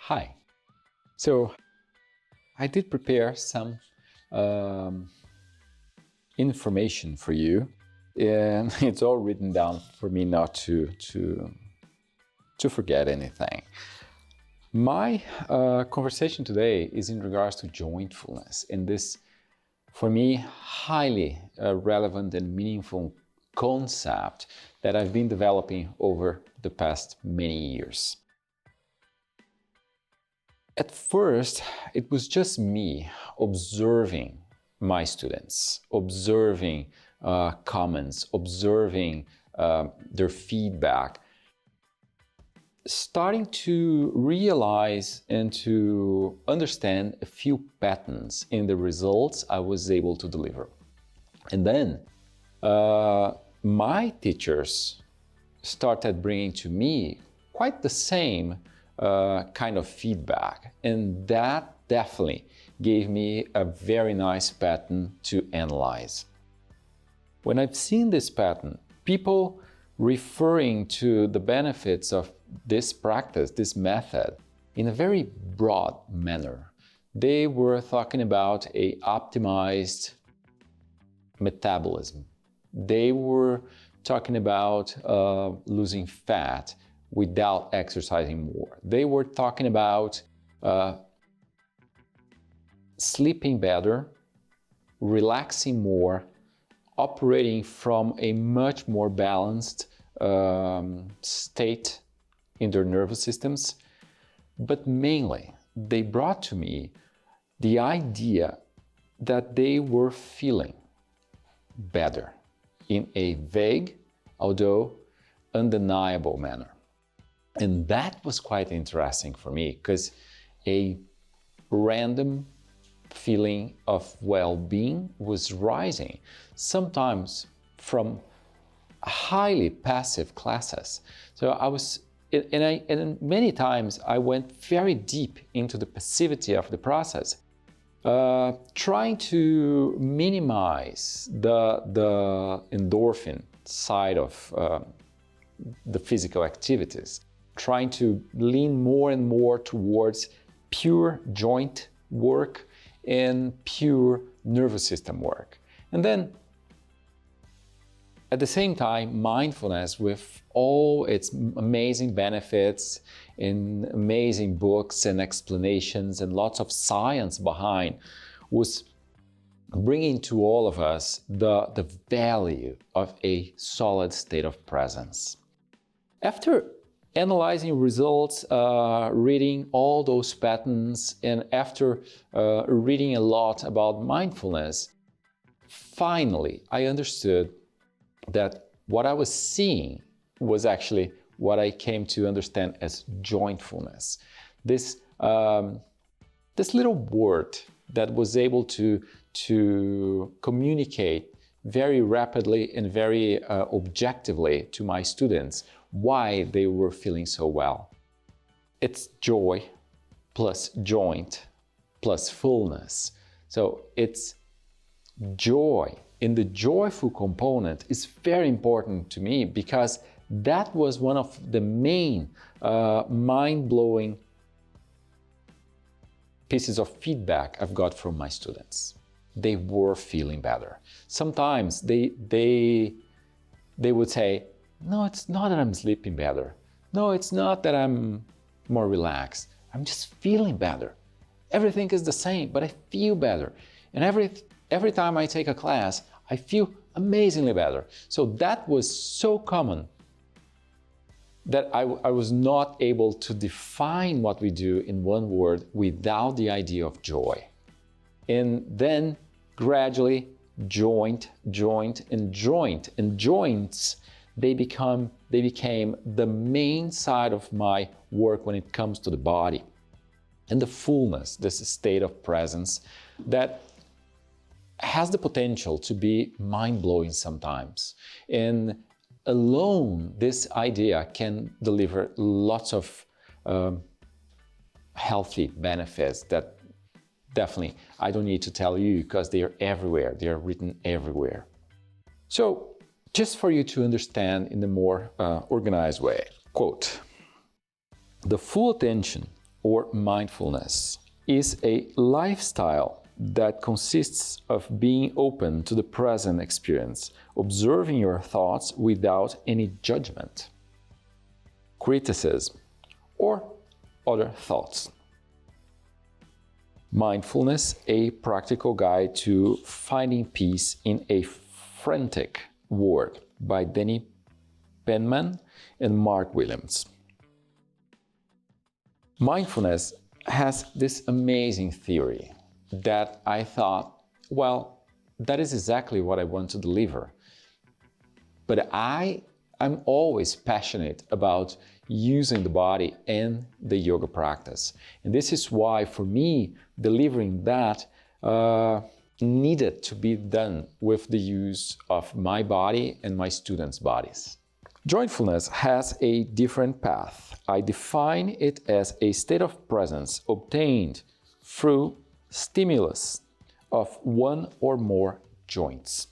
Hi. So I did prepare some information for you, and it's all written down for me not to forget anything. My conversation today is in regards to jointfulness, and this, for me, highly relevant and meaningful concept that I've been developing over the past many years. At first, it was just me observing my students, observing comments, observing their feedback, starting to realize and to understand a few patterns in the results I was able to deliver. And then my teachers started bringing to me quite the same kind of feedback, and that definitely gave me a very nice pattern to analyze. When I've seen this pattern, people referring to the benefits of this practice, this method, in a very broad manner. They were talking about an optimized metabolism. They were talking about losing fat without exercising more. They were talking about sleeping better, relaxing more, operating from a much more balanced state in their nervous systems. But mainly, they brought to me the idea that they were feeling better in a vague, although undeniable manner. And that was quite interesting for me, because a random feeling of well-being was rising, sometimes from highly passive classes. So I was, and many times I went very deep into the passivity of the process, trying to minimize the endorphin side of the physical activities, trying to lean more and more towards pure joint work and pure nervous system work. And then, at the same time, mindfulness, with all its amazing benefits and amazing books and explanations and lots of science behind, was bringing to all of us the value of a solid state of presence. After analyzing results, reading all those patterns, and after reading a lot about mindfulness, finally I understood that what I was seeing was actually what I came to understand as jointfulness. This little word that was able to communicate very rapidly and very objectively to my students why they were feeling so well. It's joy plus joint plus fullness. So it's joy. And the joyful component is very important to me, because that was one of the main mind-blowing pieces of feedback I've got from my students. They were feeling better. Sometimes they would say, no, it's not that I'm sleeping better. No, it's not that I'm more relaxed. I'm just feeling better. Everything is the same, but I feel better. And every time I take a class, I feel amazingly better. So that was so common that I was not able to define what we do in one word without the idea of joy. And then gradually, joint, and joints, they became the main side of my work when it comes to the body. And the fullness, this state of presence that has the potential to be mind-blowing sometimes. And alone, this idea can deliver lots of healthy benefits that definitely I don't need to tell you, because they are everywhere. They are written everywhere. So, just for you to understand in a more organized way, quote, "The full attention or mindfulness is a lifestyle that consists of being open to the present experience, observing your thoughts without any judgment, criticism, or other thoughts. Mindfulness, a practical guide to finding peace in a frantic world, by Danny Penman and Mark Williams. Mindfulness has this amazing theory that I thought, well, that is exactly what I want to deliver. But I'm always passionate about using the body in the yoga practice. And this is why, for me, delivering that needed to be done with the use of my body and my students' bodies. Jointfulness has a different path. I define it as a state of presence obtained through stimulus of one or more joints.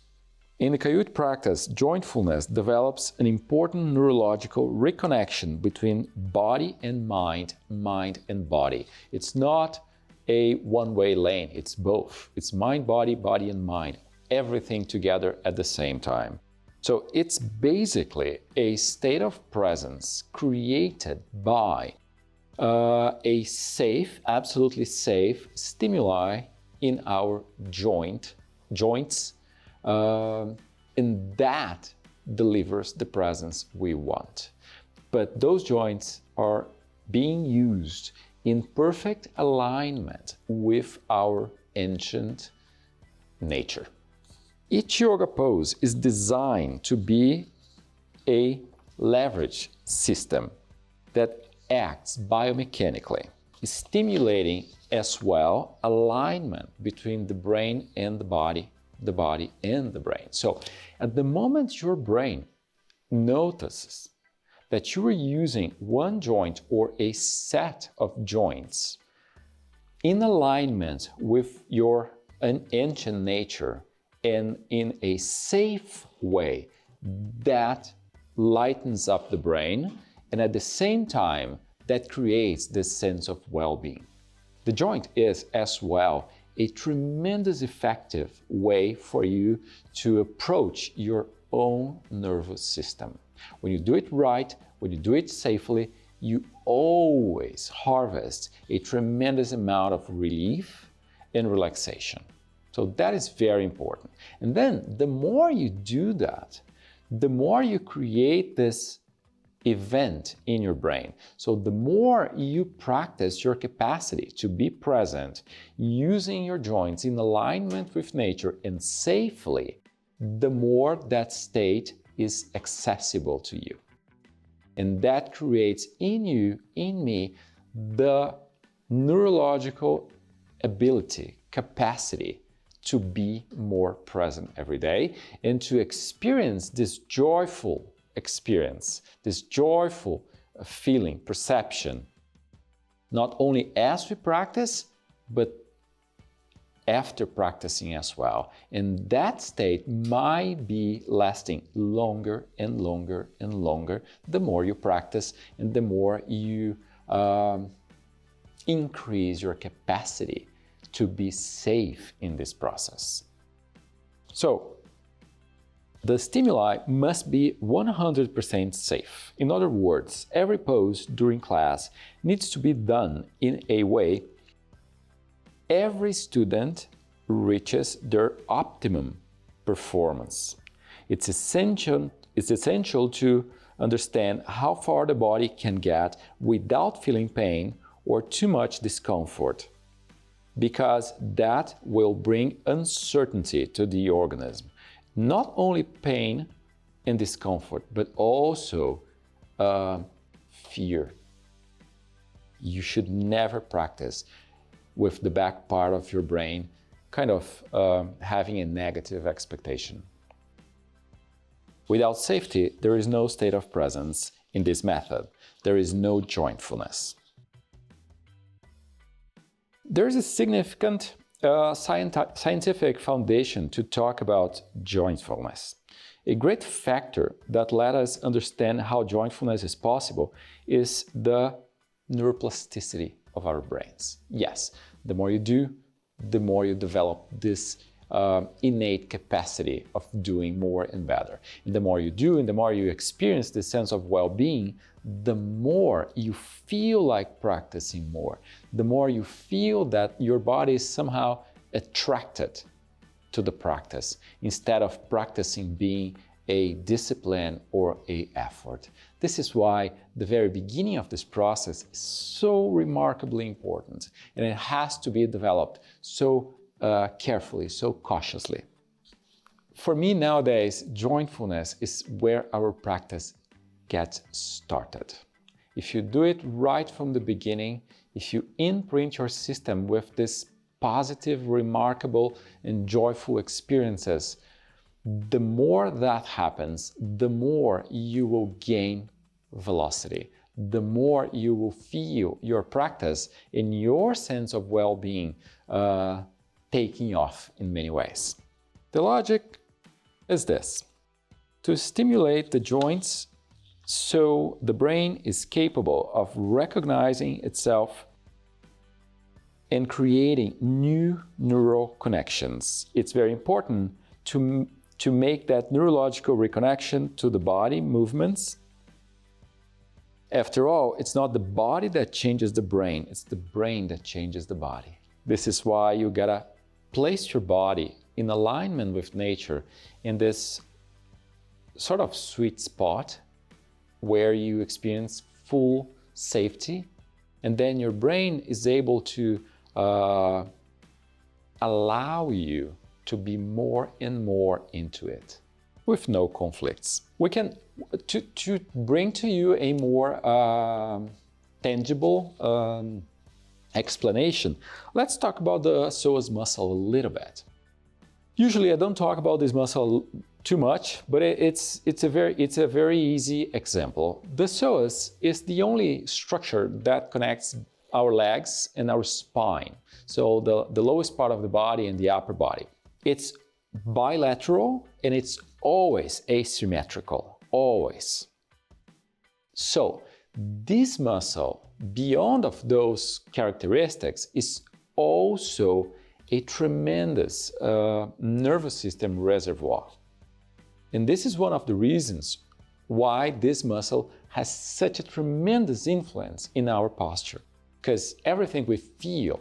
In the Kaiut practice, jointfulness develops an important neurological reconnection between body and mind, mind and body. It's not a one-way lane, it's both. It's mind, body, body and mind, everything together at the same time. So it's basically a state of presence created by a safe, absolutely safe stimuli in our joints, and that delivers the presence we want. But those joints are being used in perfect alignment with our ancient nature. Each yoga pose is designed to be a leverage system that acts biomechanically, stimulating as well alignment between the brain and the body and the brain. So at the moment your brain notices that you are using one joint or a set of joints in alignment with your ancient nature and in a safe way, that lightens up the brain, and at the same time that creates this sense of well-being. The joint is as well a tremendous effective way for you to approach your own nervous system. When you do it right, when you do it safely, you always harvest a tremendous amount of relief and relaxation. So that is very important. And then the more you do that, the more you create this event in your brain. So the more you practice your capacity to be present, using your joints in alignment with nature and safely, the more that state is accessible to you. And that creates in you, in me, the neurological ability, capacity to be more present every day and to experience this joyful experience, this joyful feeling, perception, not only as we practice, but after practicing as well. And that state might be lasting longer and longer and longer the more you practice and the more you increase your capacity to be safe in this process. So, the stimuli must be 100% safe. In other words, every pose during class needs to be done in a way every student reaches their optimum performance. It's essential to understand how far the body can get without feeling pain or too much discomfort, because that will bring uncertainty to the organism. Not only pain and discomfort, but also fear. You should never practice with the back part of your brain kind of having a negative expectation. Without safety, there is no state of presence in this method. There is no jointfulness. There is a significant scientific foundation to talk about jointfulness. A great factor that let us understand how jointfulness is possible is the neuroplasticity of our brains. Yes, the more you do, the more you develop this innate capacity of doing more and better. And the more you do and the more you experience this sense of well-being, the more you feel like practicing more, the more you feel that your body is somehow attracted to the practice instead of practicing being a discipline or a effort. This is why the very beginning of this process is so remarkably important, and it has to be developed so carefully, so cautiously. For me nowadays, jointfulness is where our practice gets started. If you do it right from the beginning, if you imprint your system with this positive, remarkable, and joyful experiences, the more that happens, the more you will gain velocity, the more you will feel your practice and your sense of well-being taking off in many ways. The logic is this: to stimulate the joints so the brain is capable of recognizing itself and creating new neural connections. It's very important to make that neurological reconnection to the body movements. After all, it's not the body that changes the brain, it's the brain that changes the body. This is why you gotta place your body in alignment with nature in this sort of sweet spot where you experience full safety, and then your brain is able to allow you to be more and more into it with no conflicts. We can, to bring to you a more tangible explanation, let's talk about the psoas muscle a little bit. Usually I don't talk about this muscle too much, but it's a very easy example. The psoas is the only structure that connects our legs and our spine, so the lowest part of the body and the upper body. It's bilateral and it's always asymmetrical, always. So this muscle, beyond of those characteristics, is also a tremendous nervous system reservoir. And this is one of the reasons why this muscle has such a tremendous influence in our posture. Because everything we feel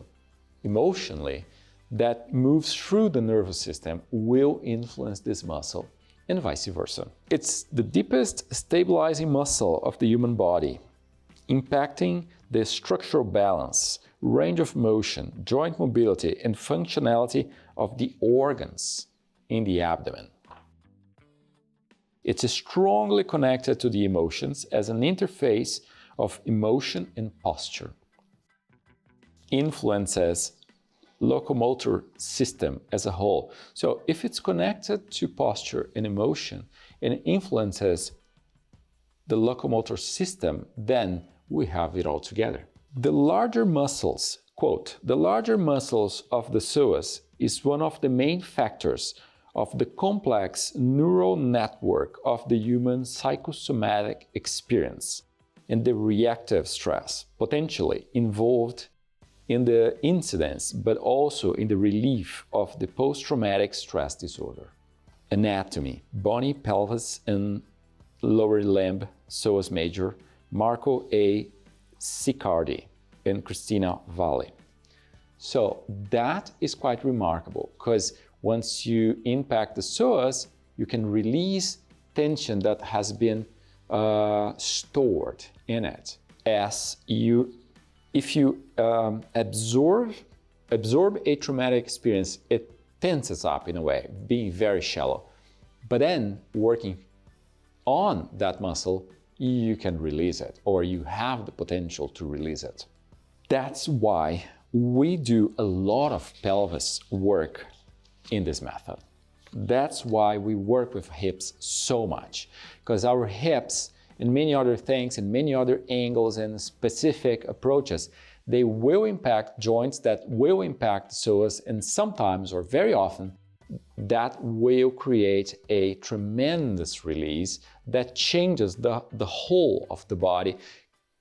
emotionally that moves through the nervous system will influence this muscle, and vice versa. It's the deepest stabilizing muscle of the human body, impacting the structural balance, range of motion, joint mobility, and functionality of the organs in the abdomen. It's strongly connected to the emotions as an interface of emotion and posture. Influences locomotor system as a whole. So if it's connected to posture and emotion and influences the locomotor system, then we have it all together. The larger muscles, quote, the larger muscles of the psoas is one of the main factors of the complex neural network of the human psychosomatic experience and the reactive stress potentially involved in the incidence, but also in the relief of the post-traumatic stress disorder. Anatomy: bony pelvis and lower limb, psoas major, Marco A. Siccardi and Christina Valli. So that is quite remarkable, because once you impact the psoas, you can release tension that has been stored in it. If you absorb a traumatic experience, it tenses up in a way, being very shallow. But then working on that muscle, you can release it, or you have the potential to release it. That's why we do a lot of pelvis work in this method. That's why we work with hips so much, because our hips and many other things and many other angles and specific approaches, they will impact joints, that will impact psoas, and sometimes, or very often, that will create a tremendous release that changes the whole of the body,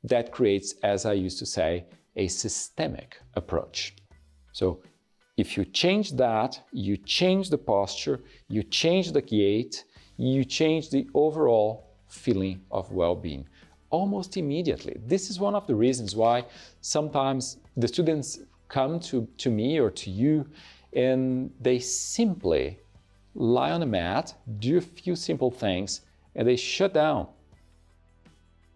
that creates, as I used to say, a systemic approach. So if you change that, you change the posture, you change the gait, you change the overall feeling of well-being almost immediately. This is one of the reasons why sometimes the students come to me or to you and they simply lie on a mat, do a few simple things, and they shut down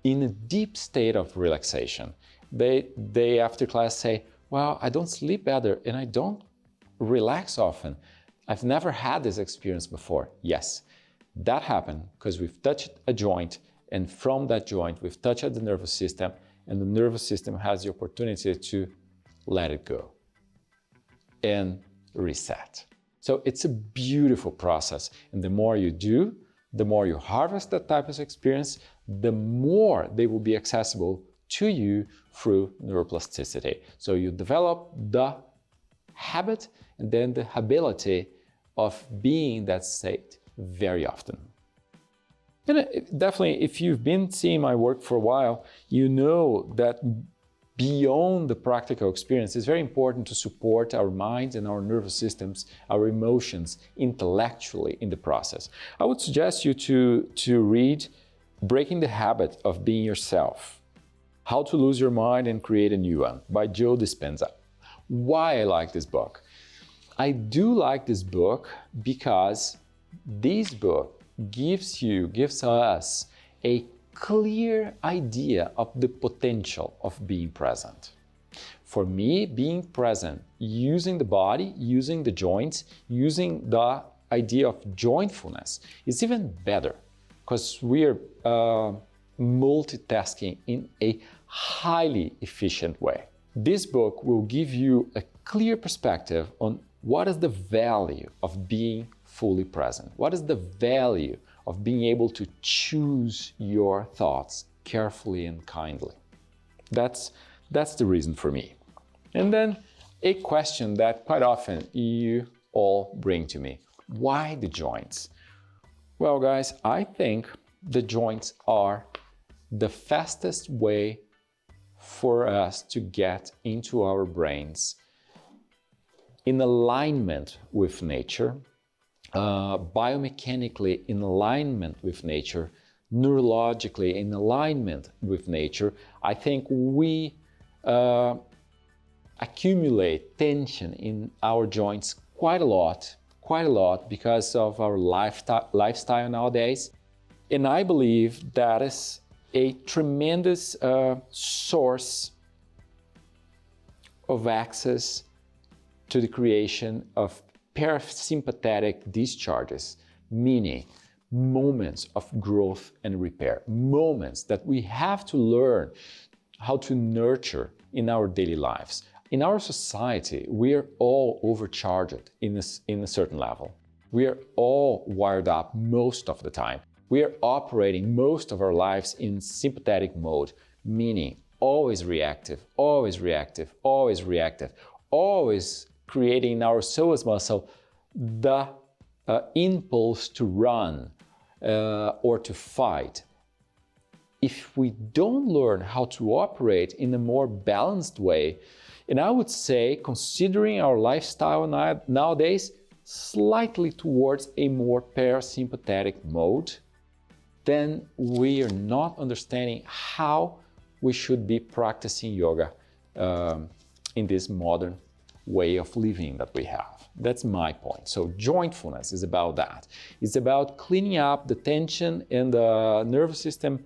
in a deep state of relaxation. They after class say, well, I don't sleep better and I don't relax often. I've never had this experience before. Yes, that happened because we've touched a joint, and from that joint we've touched the nervous system, and the nervous system has the opportunity to let it go and reset. So it's a beautiful process, and the more you do, the more you harvest that type of experience, the more they will be accessible to you through neuroplasticity. So you develop the habit and then the ability of being in that state very often. And definitely, if you've been seeing my work for a while, you know that beyond the practical experience, it's very important to support our minds and our nervous systems, our emotions intellectually in the process. I would suggest you to read Breaking the Habit of Being Yourself, How to Lose Your Mind and Create a New One by Joe Dispenza. Why I like this book? I do like this book because this book gives us a clear idea of the potential of being present. For me, being present, using the body, using the joints, using the idea of jointfulness is even better because we're multitasking in a highly efficient way. This book will give you a clear perspective on what is the value of being fully present. What is the value of being able to choose your thoughts carefully and kindly? That's the reason for me. And then a question that quite often you all bring to me. Why the joints? Well, guys, I think the joints are the fastest way for us to get into our brains in alignment with nature, biomechanically in alignment with nature, neurologically in alignment with nature. I think we accumulate tension in our joints quite a lot because of our lifestyle nowadays. And I believe that is a tremendous source of access to the creation of parasympathetic discharges, meaning moments of growth and repair, moments that we have to learn how to nurture in our daily lives. In our society, we are all overcharged in a certain level. We are all wired up most of the time. We are operating most of our lives in sympathetic mode, meaning always reactive, always reactive, always reactive, always creating in our psoas muscle the impulse to run or to fight. If we don't learn how to operate in a more balanced way, and I would say, considering our lifestyle nowadays, slightly towards a more parasympathetic mode, then we are not understanding how we should be practicing yoga in this modern way of living that we have. That's my point. So jointfulness is about that. It's about cleaning up the tension and the nervous system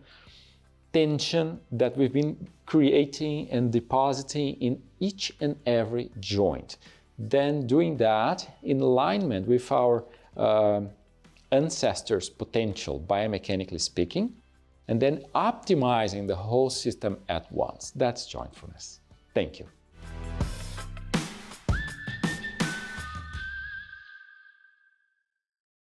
tension that we've been creating and depositing in each and every joint. Then doing that in alignment with our ancestors' potential, biomechanically speaking, and then optimizing the whole system at once. That's jointfulness. Thank you.